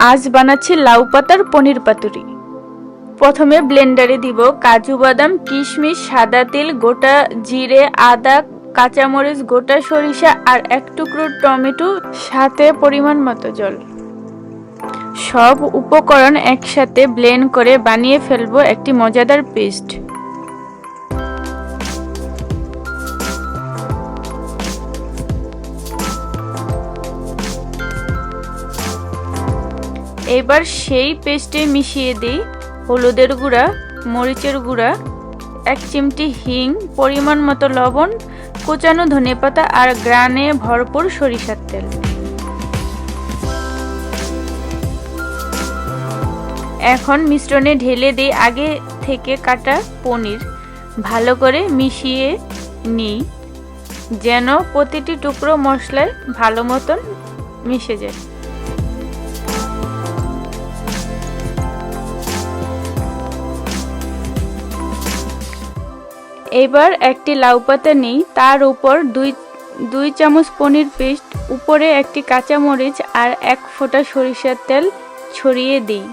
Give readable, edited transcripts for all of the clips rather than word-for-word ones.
আজ বানাচ্ছি লাউ পাতার পনির পাতুরি। প্রথমে ব্লেন্ডারে দিব কাজু বাদাম, কিশমিশ, সাদা তিল, গোটা জিরে, আদা, কাঁচামরিচ, গোটা সরিষা আর এক টুকরো টমেটো, সাথে পরিমাণ মতো জল। সব উপকরণ একসাথে ব্লেন্ড করে বানিয়ে ফেলবো একটি মজাদার পেস্ট। এবার সেই পেস্টে মিশিয়ে দিই হলুদের গুঁড়া, মরিচের গুঁড়া, 1 চিমটি হিং, পরিমাণ মতো লবণ, কোচানো ধনেপাতা আর গ্রানে ভরপুর সরিষার তেল। এখন মিশ্রণে ঢেলে দিই আগে থেকে কাটা পনির। ভালো করে মিশিয়ে নিই যেন প্রতিটি টুকরো মশলায় ভালো মতন মিশে যায়। এবার একটি লাউ পাতা নিই, তার উপর দুই চামচ পনির পেস্ট, উপরে একটি কাঁচামরিচ আর 1 ফোঁটা সরিষার তেল ছড়িয়ে দিই।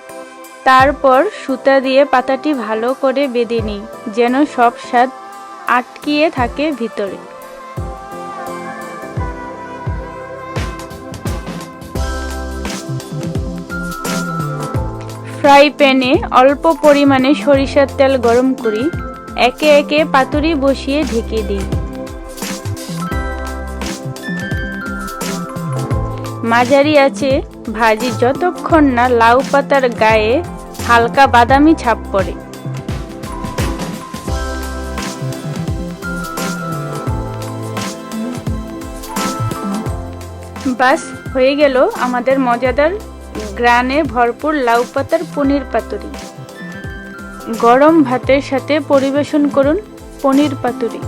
তারপর সুতা দিয়ে পাতাটি ভালো করে বেঁধে নিই যেন সব স্বাদ আটকিয়ে থাকে ভিতরে। ফ্রাই প্যানে অল্প পরিমাণে সরিষার তেল গরম করি, একে একে পাতুরি বসিয়ে ঢেকে দিই। মাঝারি আঁচে ভাজি যতক্ষণ না লাউ পাতার গায়ে হালকা বাদামি ছাপ পড়ে। বাস হয়ে গেল আমাদের মজাদার গ্রানে ভরপুর লাউ পাতার পনির পাতুরি। গরম ভাতের সাথে পরিবেশন করুন পনির পাতুরি।